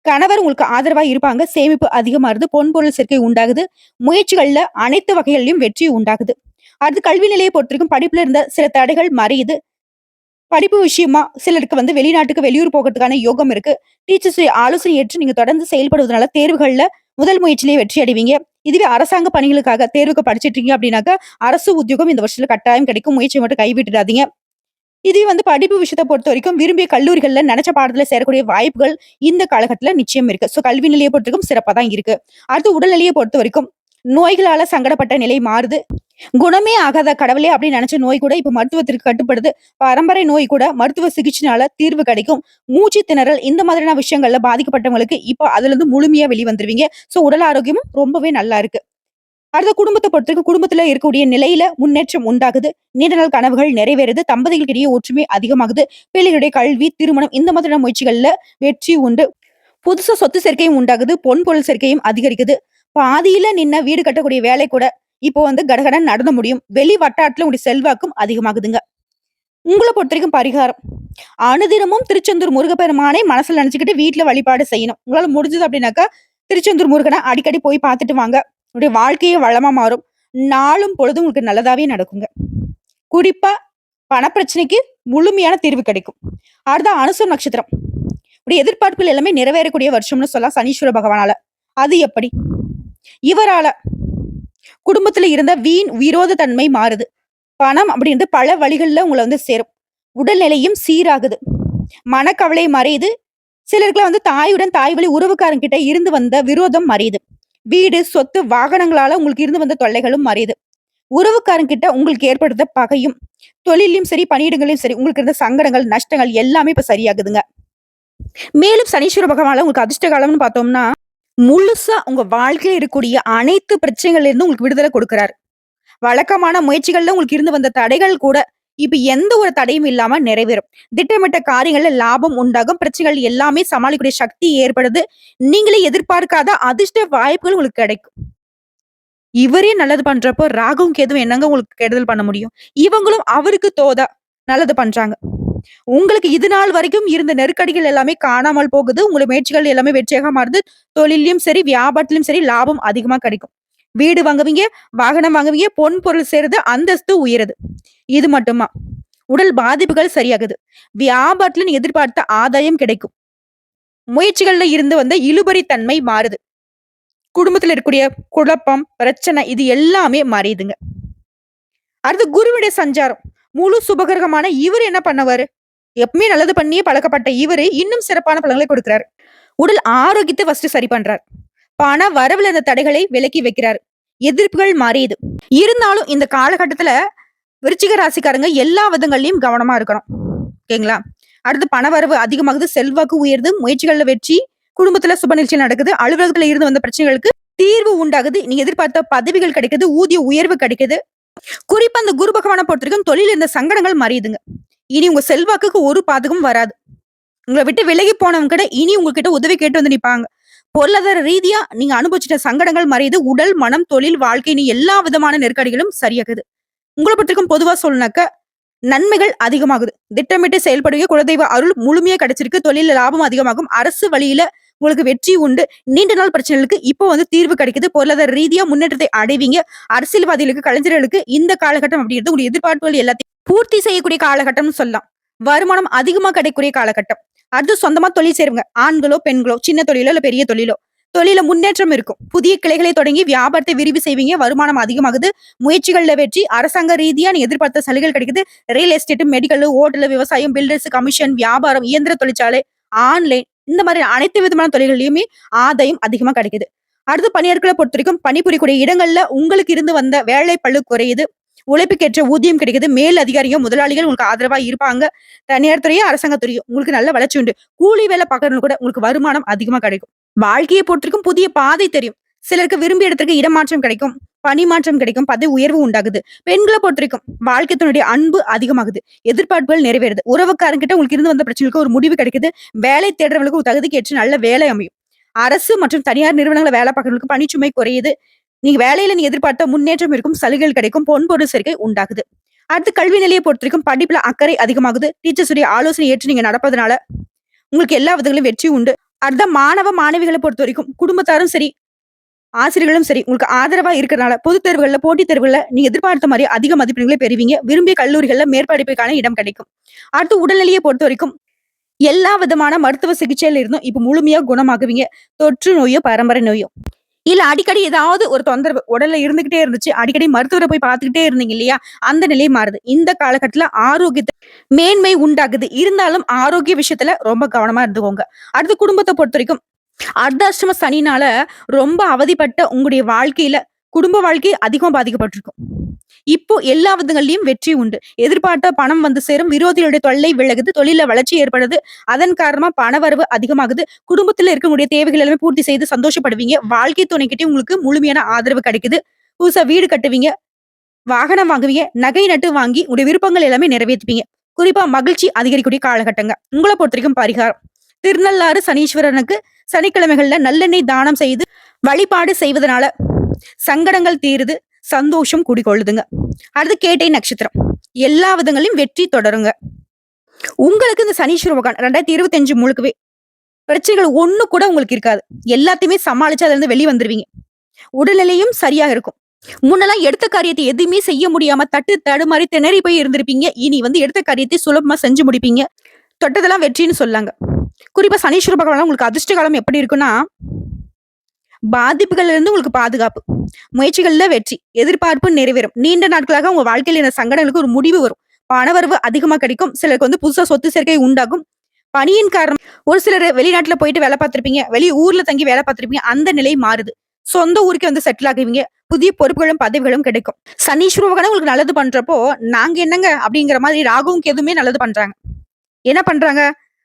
கணவர் உங்களுக்கு ஆதரவா இருப்பாங்க. சேமிப்பு அதிகமாகுது. பொன்பொருள் சேர்க்கை உண்டாகுது. முயற்சிகள்ல அனைத்து வகைகளிலும் வெற்றி உண்டாகுது. அடுத்து கல்வி நிலையை பொறுத்தவரைக்கும் படிப்புல இருந்த சில தடைகள் மறையுது. படிப்பு விஷயமா சிலருக்கு வந்து வெளிநாட்டுக்கு வெளியூர் போகறதுக்கான யோகம் இருக்கு. டீச்சர்ஸ் ஆலோசனை ஏற்று நீங்க தொடர்ந்து செயல்படுவதனால தேர்வுகள்ல முதல் முயற்சியிலேயே வெற்றி அடைவீங்க. இதுவே அரசாங்க பணிகளுக்காக தேர்வுக்கு படிச்சிட்டு இருக்கீங்க அப்படின்னாக்கா, அரசு உத்தியோகம் இந்த வருஷத்துல கட்டாயம் கிடைக்கும். முயற்சியை மட்டும் கைவிட்டுடாதீங்க. இதே வந்து படிப்பு விஷயத்த பொறுத்தவரைக்கும் விரும்பிய கல்லூரிகள்ல நெனச்ச பாடத்துல சேரக்கூடிய வாய்ப்புகள் இந்த காலகட்டத்துல நிச்சயம் இருக்கு. கல்வி நிலையை பொறுத்தவரைக்கும் சிறப்பா தான் இருக்கு. அடுத்து உடல்நிலையை பொறுத்தவரைக்கும் நோய்களால சங்கடப்பட்ட நிலை மாறுது. குணமே ஆகாத கடவுளே அப்படின்னு நினைச்ச நோய் கூட இப்ப மருத்துவத்திற்கு கட்டுப்படுது. பரம்பரை நோய் கூட மருத்துவ சிகிச்சைனால தீர்வு கிடைக்கும். மூச்சு திணறல் இந்த மாதிரியான விஷயங்கள்ல பாதிக்கப்பட்டவங்களுக்கு இப்ப அதுல இருந்து முழுமையா வெளிவந்துருவீங்க. உடல் ஆரோக்கியமும் ரொம்பவே நல்லா இருக்கு. அடுத்த குடும்பத்த பொறுத்தவரைக்கும் குடும்பத்துல இருக்கக்கூடிய நிலையில முன்னேற்றம் உண்டாகுது. நீண்ட நாள் கனவுகள் நிறைவேறுது. தம்பதிகளுக்கிடையே ஒற்றுமை அதிகமாகுது. பிள்ளைகளுடைய கல்வி, திருமணம் இந்த மாதிரியான முயற்சிகள்ல வெற்றி உண்டு. புதுசா சொத்து சேர்க்கையும் உண்டாகுது. பொன் பொருள் சேர்க்கையும் அதிகரிக்குது. பாதியில நின்ன வீடு கட்டக்கூடிய வேலை கூட இப்போ வந்து கடகடன் நடந்து முடியும். வெளி வட்டாரத்துல உங்களுடைய செல்வாக்கும் அதிகமாகுதுங்க. உங்கள பொறுத்தவரைக்கும் பரிகாரம். அனுதினமும் திருச்செந்தூர் முருகப்பெருமானை மனசுல நினைச்சுக்கிட்டு வீட்ல வழிபாடு செய்யணும். உங்களால முடிஞ்சது அப்படின்னாக்கா, திருச்செந்தூர் முருகன அடிக்கடி போய் பார்த்துட்டு வாங்க. உங்களுடைய வாழ்க்கையே வளமா மாறும். நாளும் பொழுதும் உங்களுக்கு நல்லதாவே நடக்குங்க. குறிப்பா பணப்பிரச்சனைக்கு முழுமையான தீர்வு கிடைக்கும். அடுத்த அனுசம் நட்சத்திரம். உடைய எதிர்பார்ப்புகள் எல்லாமே நிறைவேறக்கூடிய வருஷம்னு சொல்லலாம் சனீஸ்வர பகவானால. அது எப்படி? இவரால குடும்பத்துல இருந்த வீண் விரோத தன்மை மாறுது. பணம் அப்படின்றது பல வழிகள்ல உங்களை வந்து சேரும். உடல்நிலையும் சீராகுது. மனக்கவலை மறையுது. சிலருக்குலாம் வந்து தாயுடன் தாய் வழி உறவுக்காரங்க கிட்ட இருந்து வந்த விரோதம் மறையுது. வீடு, சொத்து, வாகனங்களால உங்களுக்கு இருந்து வந்த தொல்லைகளும் மறையுது. உறவுக்காரங்க கிட்ட உங்களுக்கு ஏற்படுத்த பகையும், தொழிலையும் சரி, பணியிடங்களையும் சரி, உங்களுக்கு இருந்த சங்கடங்கள், நஷ்டங்கள் எல்லாமே இப்ப சரியாகுதுங்க. மேலும் சனீஸ்வர பகவான்ல உங்களுக்கு அதிர்ஷ்ட காலம்னு பார்த்தோம்னா, முழுசா உங்க வாழ்க்கையில இருக்கக்கூடிய அனைத்து பிரச்சனைகள்ல இருந்து உங்களுக்கு விடுதலை கொடுக்கிறாரு. வழக்கமான முயற்சிகள்ல உங்களுக்கு இருந்து வந்த தடைகள் கூட இப்ப எந்த ஒரு தடையும் இல்லாம நிறைவேறும். திட்டமிட்ட காரியங்கள்ல லாபம் உண்டாகும். பிரச்சனைகள் எல்லாமே சமாளிக்கக்கூடிய சக்தி ஏற்படுது. நீங்களே எதிர்பார்க்காத அதிர்ஷ்ட வாய்ப்புகள் உங்களுக்கு கிடைக்கும். இவரே நல்லது பண்றப்போ ராகுவும் கேதுவும் என்னங்க உங்களுக்கு கெடுதல் பண்ண முடியும்? இவங்களும் அவருக்கு தோதா நல்லது பண்றாங்க. உங்களுக்கு இது நாள் வரைக்கும் இருந்த நெருக்கடிகள் எல்லாமே காணாமல் போகுது. உங்களுடைய முயற்சிகள் எல்லாமே வெற்றியாக மாறுது. தொழில்லயும் சரி, வியாபாரத்திலும் சரி லாபம் அதிகமா கிடைக்கும். வீடு வாங்குவீங்க, வாகனம் வாங்குவீங்க, பொன் பொருள் சேருது, அந்தஸ்து உயருது. இது மட்டுமா? உடல் பாதிப்புகள் சரியாகுது. வியாபாரத்துல நீங்க எதிர்பார்த்த ஆதாயம் கிடைக்கும். முயற்சிகள்ல இருந்து வந்த இழுபறி தன்மை மாறுது. குடும்பத்துல இருக்கக்கூடிய குழப்பம், பிரச்சனை இது எல்லாமே மறையுதுங்க. அடுத்து குருவுடைய சஞ்சாரம். முழு சுபகிரகமான இவர் என்ன பண்ணுவாரு? எப்பவுமே நல்லது பண்ணியே பழக்கப்பட்ட இவரு இன்னும் சிறப்பான பலன்களை கொடுக்கிறாரு. உடல் ஆரோக்கியத்தை ஃபர்ஸ்ட் சரி பண்றாரு. பண வரவுல இருந்த தடைகளை விலக்கி வைக்கிறாரு. எதிர்ப்புகள் மறையுது. இருந்தாலும் இந்த காலகட்டத்துல விருச்சிக ராசிக்காரங்க எல்லா விதங்கள்லயும் கவனமா இருக்கணும். ஓகேங்களா? அடுத்து பணவரவு அதிகமாகுது, செல்வாக்கு உயருது, முயற்சிகள்ல வெற்றி, குடும்பத்துல சுப நிகழ்ச்சி நடக்குது, அலுவலகத்துல இருந்து வந்த பிரச்சனைகளுக்கு தீர்வு உண்டாகுது, நீங்க எதிர்பார்த்த பதவிகள் கிடைக்குது, ஊதிய உயர்வு கிடைக்குது. குறிப்பா அந்த குரு பகவானை பொறுத்தவரைக்கும் தொழில் இருந்த சங்கடங்கள் மறையுதுங்க. இனி உங்க செல்வாக்குக்கு ஒரு பாதகம் வராது. உங்களை விட்டு விலகி போனவங்க கூட இனி உங்ககிட்ட உதவி கேட்டு வந்து நிப்பாங்க. பொருளாதார ரீதியா நீங்க அனுபவிச்சிட்ட சங்கடங்கள் மறையுது. உடல், மனம், தொழில், வாழ்க்கை நீ எல்லா விதமான நெருக்கடிகளும் சரியாகுது. உங்களை பற்றிக்கும் பொதுவா சொல்லனாக்க நன்மைகள் அதிகமாகுது. திட்டமிட்டு செயல்படுவீங்க. குலதெய்வ அருள் முழுமையா கிடைச்சிருக்கு. தொழில லாபம் அதிகமாகும். அரசு வழியில உங்களுக்கு வெற்றி உண்டு. நீண்ட நாள் பிரச்சனைகளுக்கு இப்போ வந்து தீர்வு கிடைக்குது. பொருளாதார ரீதியா முன்னேற்றத்தை அடைவீங்க. அரசியல்வாதிகளுக்கு, கலைஞர்களுக்கு இந்த காலகட்டம் அப்படின்றது உங்களுடைய எதிர்பார்ப்புகள் எல்லாத்தையும் பூர்த்தி செய்யக்கூடிய காலகட்டம்னு சொல்லலாம். வருமானம் அதிகமா கிடைக்கக்கூடிய காலகட்டம். அடுத்து சொந்தமா தொழில் செய்றவங்க, ஆண்களோ, பெண்களோ, சின்ன தொழிலோ இல்ல பெரிய தொழிலோ, தொழில முன்னேற்றம் இருக்கும். புதிய கிளைகளை தொடங்கி வியாபாரத்தை விரிவு செய்வீங்க. வருமானம் அதிகமாகுது. முயற்சிகள்ல வெற்றி. அரசாங்க ரீதியா நீ எதிர்பார்த்த சலுகைகள் கிடைக்குது. ரியல் எஸ்டேட், மெடிக்கல், ஹோட்டல், விவசாயம், பில்டர்ஸ், கமிஷன், வியாபாரம், இயந்திர தொழிற்சாலை, ஆன்லைன் இந்த மாதிரி அனைத்து விதமான தொழில்கள்லயுமே ஆதாயம் அதிகமா கிடைக்குது. அடுத்து பணியாட்களை பொறுத்த வரைக்கும் பணிபுரியக்கூடிய இடங்கள்ல உங்களுக்கு இருந்து வந்த வேலை பளு குறையுது. உழைப்புக்கேற்ற ஊதியம் கிடைக்குது. மேல் அதிகாரிகள், முதலாளிகள் உங்களுக்கு ஆதரவா இருப்பாங்க. தனியார் துறையோ, அரசாங்க துறையோ உங்களுக்கு நல்ல வளர்ச்சி உண்டு. கூலி வேலை பார்க்கறவங்க கூட உங்களுக்கு வருமானம் அதிகமா கிடைக்கும். வாழ்க்கையை பொறுத்திருக்கும் புதிய பாதை தெரியும். சிலருக்கு விரும்பிய இடத்திற்கு இடமாற்றம் கிடைக்கும். பணிமாற்றம் கிடைக்கும், பதவி உயர்வு உண்டாகுது. பெண்களை பொறுத்தவரைக்கும் வாழ்க்கை துணையுடைய அன்பு அதிகமாகுது, எதிர்பார்ப்புகள் நிறைவேறுது, உறவுக்காரங்கிட்ட உங்களுக்கு இருந்து வந்த பிரச்சனைக்கு ஒரு முடிவு கிடைக்குது, வேலை தேடுறவங்களுக்கு ஒரு தகுதிக்கு ஏற்ற நல்ல வேலை அமையும். அரசு மற்றும் தனியார் நிறுவனங்களை வேலை பார்க்கறவங்களுக்கு பணிச்சுமை குறையுது. நீங்க வேலையில நீங்க எதிர்பார்த்த முன்னேற்றம் இருக்கும், சலுகைகள் கிடைக்கும், பொன்பொருள் சேர்க்கை உண்டாகுது. அடுத்து கல்வி நிலையை பொறுத்தவரைக்கும் படிப்புல அக்கறை அதிகமாகுது. டீச்சர்ஸ் உடைய ஆலோசனை ஏற்று நீங்க நடப்பதனால உங்களுக்கு எல்லா விதங்களிலும் வெற்றி உண்டு. அடுத்த மாணவ மாணவிகளை பொறுத்த வரைக்கும் குடும்பத்தாரும் சரி, ஆசிரியர்களும் சரி உங்களுக்கு ஆதரவா இருக்கிறனால பொதுத் தேர்வுகள்ல, போட்டித் தேர்வுகள்ல நீங்க எதிர்பார்த்த மாதிரி அதிக மதிப்பெண்களை பெறுவீங்க. விரும்பிய கல்லூரிகள்ல மேற்படிப்புக்கான இடம் கிடைக்கும். அடுத்து உடல்நிலையை பொறுத்த வரைக்கும் எல்லா விதமான மருத்துவ சிகிச்சையில இருந்தும் இப்ப முழுமையா குணமாகுவீங்க. தொற்று நோயோ, பரம்பரை நோயோ இல்ல அடிக்கடி ஏதாவது ஒரு தொந்தரவு உடல்ல இருந்துகிட்டே இருந்துச்சு, அடிக்கடி மருத்துவரை போய் பார்த்துக்கிட்டே இருந்தீங்க இல்லையா, அந்த நிலை மாறுது. இந்த காலகட்டத்துல ஆரோக்கியத்தை மேன்மை உண்டாகுது. இருந்தாலும் ஆரோக்கிய விஷயத்துல ரொம்ப கவனமா இருந்துக்கோங்க. அடுத்து குடும்பத்தை பொறுத்த வரைக்கும் அர்த்தாஷ்டம சனினால ரொம்ப அவதிப்பட்ட உங்களுடைய வாழ்க்கையில குடும்ப வாழ்க்கை அதிகம் பாதிக்கப்பட்டிருக்கும். இப்போ எல்லா விதங்கள்லயும் வெற்றி உண்டு. எதிர்பார்த்த பணம் வந்து சேரும், விரோதிகளுடைய தொல்லை விலகுது, தொழில வளர்ச்சி ஏற்படுது. அதன் காரணமா பணவரவு அதிகமாகுது. குடும்பத்துல இருக்கக்கூடிய தேவைகள் எல்லாமே பூர்த்தி செய்து சந்தோஷப்படுவீங்க. வாழ்க்கை துணைக்கிட்டே உங்களுக்கு முழுமையான ஆதரவு கிடைக்குது. புதுசா வீடு கட்டுவீங்க, வாகனம் வாங்குவீங்க, நகை நட்டு வாங்கி உங்களுடைய விருப்பங்கள் எல்லாமே நிறைவேற்றுவீங்க. குறிப்பா மகிழ்ச்சி அதிகரிக்கக்கூடிய காலகட்டங்க. உங்களை பொறுத்த வரைக்கும் பரிகாரம் திருநள்ளாறு சனீஸ்வரனுக்கு சனிக்கிழமைகள்ல நல்லெண்ணெய் தானம் செய்து வழிபாடு செய்வதனால சங்கடங்கள் தீருது, சந்தோஷம் குடிகொள்ளுதுங்க. அடுத்து கேட்டை நட்சத்திரம் எல்லா விதங்களிலும் வெற்றி தொடருங்க. உங்களுக்கு இந்த சனீஸ்வர பகவான் 2025 முழுக்கவே பிரச்சனைகள் ஒண்ணு கூட உங்களுக்கு இருக்காது. எல்லாத்தையுமே சமாளிச்சு அதுல இருந்து வெளியே வந்துருவீங்க. உடல்நிலையும் சரியா இருக்கும். முன்னெல்லாம் எடுத்த காரியத்தை எதுவுமே செய்ய முடியாம தட்டு தடுமாறி திணறி போய் இருந்திருப்பீங்க. இனி வந்து எடுத்த காரியத்தை சுலபமா செஞ்சு முடிப்பீங்க. தொட்டதெல்லாம் வெற்றின்னு சொல்லாங்க. குறிப்பா சனீஸ்வர பகவான் உங்களுக்கு அதிர்ஷ்ட காலம் எப்படி இருக்குன்னா, பாதிப்புகள்ல இருந்து உங்களுக்கு பாதுகாப்பு, முயற்சிகள்ல வெற்றி, எதிர்பார்ப்பு நிறைவேறும். நீண்ட நாட்களாக உங்க வாழ்க்கையில இந்த சங்கடங்களுக்கு ஒரு முடிவு வரும். பணவரவு அதிகமா கிடைக்கும். சிலருக்கு வந்து புதுசா சொத்து சேர்க்கை உண்டாகும். பணியின் காரணம் ஒரு சிலர் வெளிநாட்டுல போயிட்டு வேலை பார்த்திருப்பீங்க, வெளி ஊர்ல தங்கி வேலை பார்த்திருப்பீங்க. அந்த நிலை மாறுது. சொந்த ஊருக்கு வந்து செட்டில் ஆகுவீங்க. புதிய பொறுப்புகளும் பதவிகளும் கிடைக்கும். சனீஸ்வர பகவான் உங்களுக்கு நல்லது பண்றப்போ நாங்க என்னங்க அப்படிங்கிற மாதிரி ராகுவும் கேதுமே நல்லது பண்றாங்க. என்ன பண்றாங்க?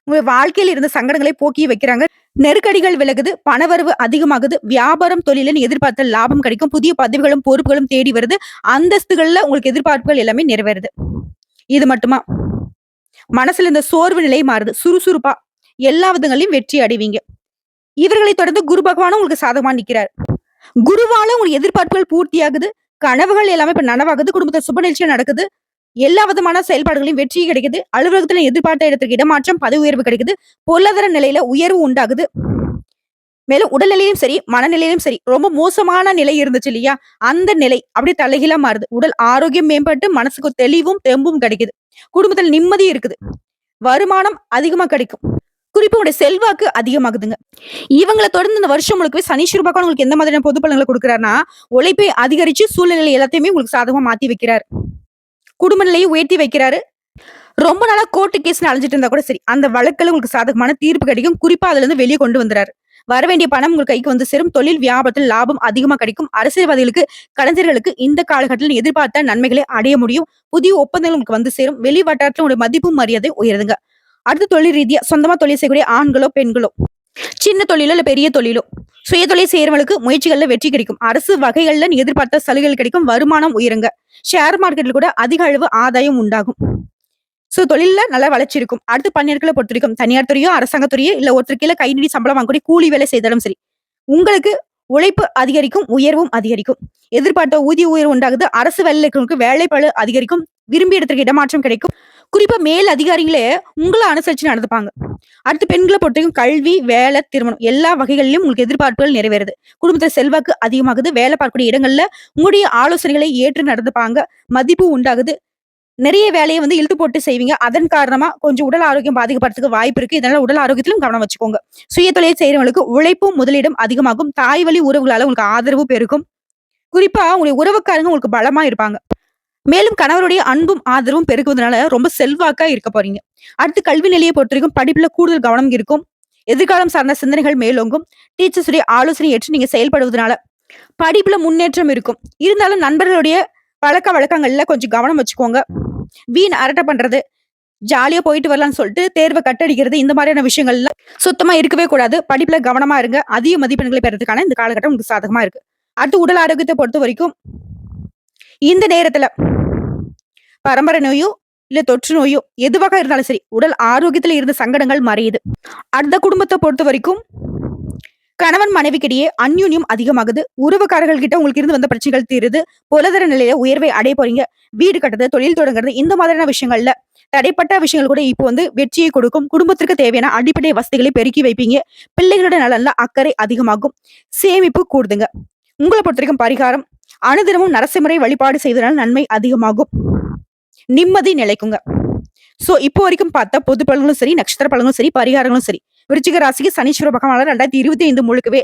உங்க வாழ்க்கையில இருந்த சங்கடங்களை போக்கி வைக்கிறாங்க. நெருக்கடிகள் விலகுது, பணவரவு அதிகமாகுது, வியாபாரம் தொழில நீ எதிர்பார்த்த லாபம் கிடைக்கும், புதிய பதவிகளும் பொறுப்புகளும் தேடி வருது, அந்தஸ்துகள்ல உங்களுக்கு எதிர்பார்ப்புகள் எல்லாமே நிறைவேறுது. இது மட்டுமா, மனசுல இந்த சோர்வு நிலை மாறுது, சுறுசுறுப்பா எல்லா விதங்களையும் வெற்றி அடைவீங்க. இவர்களை தொடர்ந்து குரு பகவானும் உங்களுக்கு சாதகமா நிக்கிறார். குருவால உங்களுக்கு எதிர்பார்ப்புகள் பூர்த்தியாகுது, கனவுகள் எல்லாமே இப்ப நனவாகுது, குடும்பத்தை சுப நிகழ்ச்சியா நடக்குது, எல்லா விதமான செயல்பாடுகளையும் வெற்றி கிடைக்குது, அலுவலகத்துல எதிர்பார்த்த இடத்துக்கு இடமாற்றம், பதவி உயர்வு கிடைக்குது, பொருளாதார நிலையில உயர்வு உண்டாகுது. மேலும் உடல்நிலையும் சரி, மனநிலையிலும் சரி ரொம்ப மோசமான நிலை இருந்துச்சு இல்லையா, அந்த நிலை அப்படியே தலைகீழா மாறுது. உடல் ஆரோக்கியம் மேம்பட்டு மனசுக்கு தெளிவும் தெம்பும் கிடைக்குது. குடும்பத்தில் நிம்மதி இருக்குது, வருமானம் அதிகமா கிடைக்கும். குறிப்பா உங்களுடைய செல்வாக்கு அதிகமாகுதுங்க. இவங்களை தொடர்ந்து இந்த வருஷம் முழுக்கவே சனீஸ்வர பகவான் உங்களுக்கு எந்த மாதிரியான பொது பலன்களை கொடுக்குறாருன்னா, உழைப்பை அதிகரிச்சு சூழ்நிலை எல்லாத்தையுமே உங்களுக்கு சாதகமா மாத்தி வைக்கிறார். குடும்ப நிலையை உயர்த்தி வைக்கிறாரு. ரொம்ப நாளா கோர்ட்டு கேஸ்னு அலைஞ்சிட்டு இருந்தா கூட சரி, அந்த வழக்குல உங்களுக்கு சாதகமான தீர்ப்பு கிடைக்கும். குறிப்பா அதுல இருந்து வெளியே கொண்டு வந்துறாரு. வர வேண்டிய பணம் உங்க கைக்கு வந்து சேரும். தொழில் வியாபாரத்தில் லாபம் அதிகமா கிடைக்கும். அரசியல்வாதிகளுக்கு, கலைஞர்களுக்கு இந்த காலகட்டத்தில் எதிர்பார்த்த நன்மைகளை அடைய முடியும். புதிய ஒப்பந்தங்கள் உங்களுக்கு வந்து சேரும். வெளி வட்டாரத்துல உங்களுடைய மதிப்பும் மரியாதை உயருதுங்க. அடுத்து தொழில் ரீதியா சொந்தமா தொழில் செய்யக்கூடிய ஆண்களோ பெண்களோ, சின்ன தொழிலோ இல்ல பெரிய தொழிலோ, சுய தொழில் செய்யறவங்களுக்கு முயற்சிகள்ல வெற்றி கிடைக்கும். அரசு வகைகள்ல நீ எதிர்பார்த்த சலுகைகள் கிடைக்கும். வருமானம் உயருங்க. ஷேர் மார்க்கெட்ல கூட அதிக அளவு ஆதாயம் உண்டாகும். சோ தொழில்ல நல்ல வளர்ச்சி இருக்கும். அடுத்து பணியாட்களை பொறுத்த வரைக்கும் தனியார் துறையோ, அரசாங்க துறையோ இல்ல ஒருத்தர் கீழே கை நீடி சம்பளம் வாங்கக்கூடிய கூலி வேலை செய்தாலும் சரி, உங்களுக்கு உழைப்பு அதிகரிக்கும், உயர்வும் அதிகரிக்கும். எதிர்பார்த்த ஊதிய உயர்வு உண்டாகுது. அரசு வேலையில இருக்கிறவங்களுக்கு வேலைப்பளு அதிகரிக்கும். விரும்பிய இடத்துக்கு இடமாற்றம் கிடைக்கும். குறிப்பா மேல் அதிகாரிகளே உங்களை அனுசரிச்சு நடந்துப்பாங்க. அடுத்து பெண்களை பொறுத்தவரைக்கும் கல்வி, வேலை, திருமணம் எல்லா வகைகளிலும் உங்களுக்கு எதிர்பார்ப்புகள் நிறைவேறுது. குடும்பத்துல செல்வாக்கு அதிகமாகுது. வேலை பார்க்கக்கூடிய இடங்கள்ல உங்களுடைய ஆலோசனைகளை ஏற்று நடந்துப்பாங்க. மதிப்பு உண்டாகுது. நிறைய வேலையை வந்து இழுத்து போட்டு செய்வீங்க. அதன் காரணமா கொஞ்சம் உடல் ஆரோக்கியம் பாதிக்கப்படுறதுக்கு வாய்ப்பு இருக்கு. இதனால உடல் ஆரோக்கியத்திலும் கவனம் வச்சுக்கோங்க. சுய தொழில் செய்யறவங்களுக்கு உழைப்பும் முதலீடும் அதிகமாகும். தாய் வழி உறவுகளால உங்களுக்கு ஆதரவு பெருகும். குறிப்பா உங்களுடைய உறவுக்காரங்க உங்களுக்கு பலமா இருப்பாங்க. மேலும் கணவருடைய அன்பும் ஆதரவும் பெருகுவதனால ரொம்ப செல்வாக்கா இருக்க போறீங்க. அடுத்து கல்வி நிலையை பொறுத்த வரைக்கும் படிப்புல கூடுதல் கவனம் இருக்கும். எதிர்காலம் சார்ந்த சிந்தனைகள் மேலோங்கும். டீச்சர்ஸ் உடைய ஆலோசனை ஏற்று நீங்க செயல்படுவதனால படிப்புல முன்னேற்றம் இருக்கும். இருந்தாலும் நண்பர்களுடைய பழக்க வழக்கங்கள்ல கொஞ்சம் கவனம் வச்சுக்கோங்க. வீண் அரட்டை பண்றது, ஜாலியா போயிட்டு வரலாம்னு சொல்லிட்டு தேர்வை கட்டடிக்கிறது, இந்த மாதிரியான விஷயங்கள்ல சுத்தமா இருக்கவே கூடாது. படிப்புல கவனமா இருங்க. அதிக மதிப்பெண்களை பெறதுக்கான இந்த காலகட்டம் உங்களுக்கு சாதகமா இருக்கு. அடுத்து உடல் ஆரோக்கியத்தை பொறுத்த வரைக்கும் இந்த நேரத்துல பரம்பரை நோயோ இல்ல தொற்று நோயோ எதுவாக இருந்தாலும் சரி உடல் ஆரோக்கியத்துல இருந்த சங்கடங்கள் மறையுது. அடுத்த குடும்பத்தை பொறுத்த வரைக்கும் கணவன் மனைவிக்கிடையே அந்யோன்யம் அதிகமாகுது. உறவுக்காரர்கள் கிட்ட உங்களுக்கு இருந்து வந்த பிரச்சனைகள் தீருது. பொருளாதார நிலையில உயர்வை அடைய போறீங்க. வீடு கட்டுறது, தொழில் தொடங்குறது இந்த மாதிரியான விஷயங்கள்ல தடைப்பட்ட விஷயங்கள் கூட இப்போ வெற்றியை கொடுக்கும். குடும்பத்திற்கு தேவையான அடிப்படை வசதிகளை பெருக்கி வைப்பீங்க. பிள்ளைகளோட நலன்ல அக்கறை அதிகமாகும். சேமிப்பு கூடுதுங்க. உங்கள பொறுத்தவரைக்கும் பரிகாரம் அனுதினமும் நரசிம்மரை வழிபாடு செய்வதனால நன்மை அதிகமாகும். நிம்மதி நிலைக்குங்க. சோ இப்போ வரைக்கும் பார்த்தா பொது பலன்களும் சரி, நட்சத்திர பலன்களும் சரி, பரிகாரங்களும் சரி, விருச்சிக ராசிக்கு சனீஸ்வர பகவான் 2025 முழுக்கவே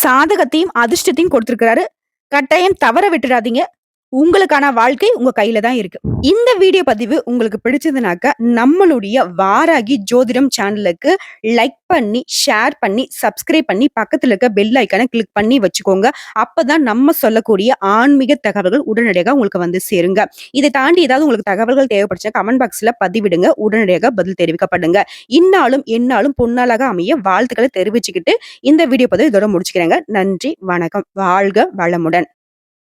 சாதகத்தையும் அதிர்ஷ்டத்தையும் கொடுத்திருக்கிறாரு. கட்டாயம் தவற விட்டுறாதீங்க. உங்களுக்கான வாழ்க்கை உங்க கையில தான் இருக்கு. இந்த வீடியோ பதிவு உங்களுக்கு பிடிச்சதுனாக்க நம்மளுடைய வாராகி ஜோதிடம் சேனலுக்கு லைக் பண்ணி, ஷேர் பண்ணி, சப்ஸ்கிரைப் பண்ணி பக்கத்துல இருக்க பெல் ஐக்கான கிளிக் பண்ணி வச்சுக்கோங்க. அப்பதான் நம்ம சொல்லக்கூடிய ஆன்மீக தகவல்கள் உடனடியாக உங்களுக்கு வந்து சேருங்க. இதை தாண்டி ஏதாவது உங்களுக்கு தகவல்கள் தேவைப்படுச்சா கமெண்ட் பாக்ஸ்ல பதிவிடுங்க. உடனடியாக பதில் தெரிவிக்கப்படுங்க. இந்நாளும் எந்நாளும் பொன்னாளாக அமைய வாழ்த்துக்களை தெரிவிச்சுக்கிட்டு இந்த வீடியோ பதிவு இதோட முடிச்சுக்கிறேங்க. நன்றி, வணக்கம். வாழ்க வளமுடன்.